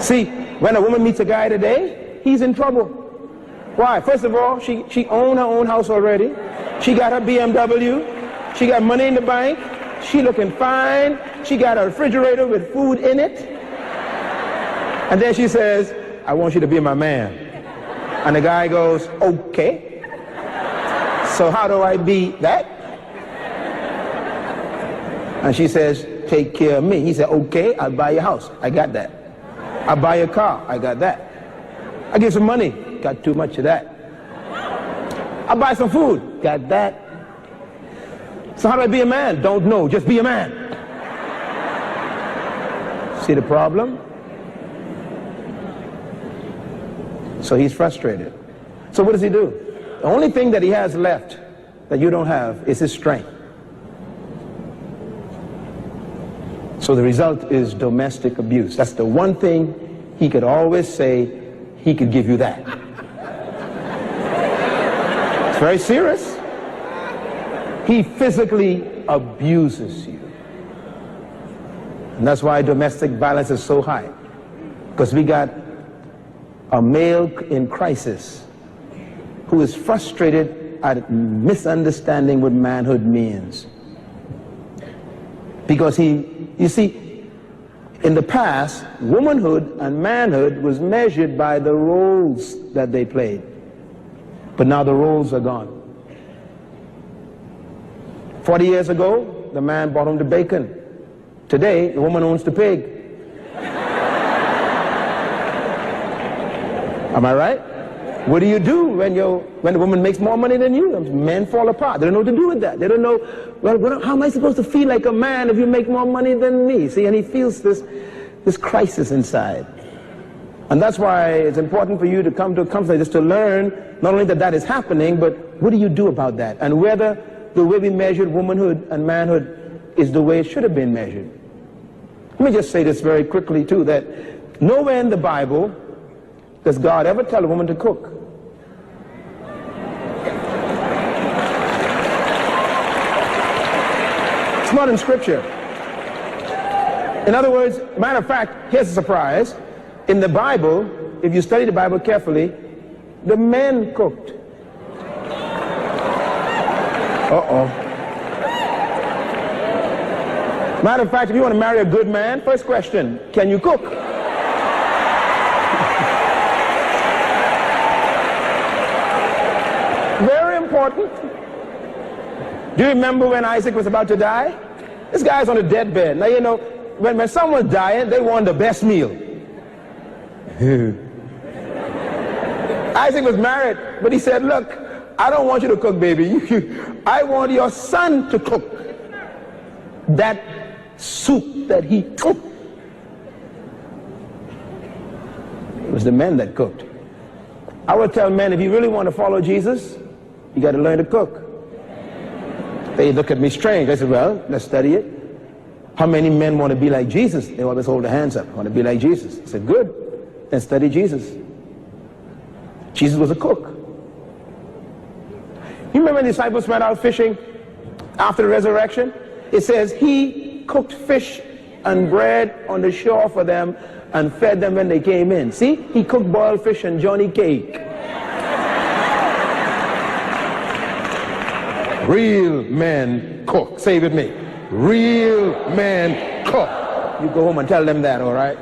See, when a woman meets a guy today, he's in trouble. Why? First of all, she owns her own house already. She got her BMW. She got money in the bank. She looking fine. She got a refrigerator with food in it. And then she says, I want you to be my man. And the guy goes, okay. So how do I be that? And she says, take care of me. He said, okay, I'll buy your house. I got that. I'll buy your car. I got that. I'll give some money. Got too much of that. I'll buy some food. Got that. So how do I be a man? Don't know. Just be a man. See the problem? So he's frustrated. So what does he do? The only thing that he has left that you don't have is his strength. So the result is domestic abuse. That's the one thing he could always say he could give you that. It's very serious. He physically abuses you. And that's why domestic violence is so high. Because we got a male in crisis who is frustrated at misunderstanding what manhood means. Because you see, in the past, womanhood and manhood was measured by the roles that they played. But now the roles are gone. 40 years ago, the man brought home the bacon. Today, the woman owns the pig. Am I right? What do you do when the woman makes more money than you? Men fall apart. They don't know what to do with that. They don't know, well, how am I supposed to feel like a man if you make more money than me? See, and he feels this crisis inside. And that's why it's important for you to come to a conference just to learn not only that that is happening, but what do you do about that? And whether the way we measured womanhood and manhood is the way it should have been measured. Let me just say this very quickly too, that nowhere in the Bible does God ever tell a woman to cook. It's not in Scripture. In other words, matter of fact, here's a surprise. In the Bible, if you study the Bible carefully, the men cooked. Uh-oh. Matter of fact, if you want to marry a good man, first question, can you cook? Very important. Do you remember when Isaac was about to die? This guy's on a deathbed. Now, you know, when someone's dying, they want the best meal. Isaac was married, but he said, look, I don't want you to cook, baby. I want your son to cook that soup that he cooked. It was the men that cooked. I would tell men, if you really want to follow Jesus, you got to learn to cook. They look at me strange. I said, well, let's study it. How many men want to be like Jesus? They always hold their hands up. Want to be like Jesus. I said, good. Then study Jesus. Jesus was a cook. You remember when the disciples went out fishing after the resurrection? It says he cooked fish and bread on the shore for them and fed them when they came in. See, he cooked boiled fish and Johnny cake. Real men cook. Say it with me. Real men cook. You go home and tell them that, all right?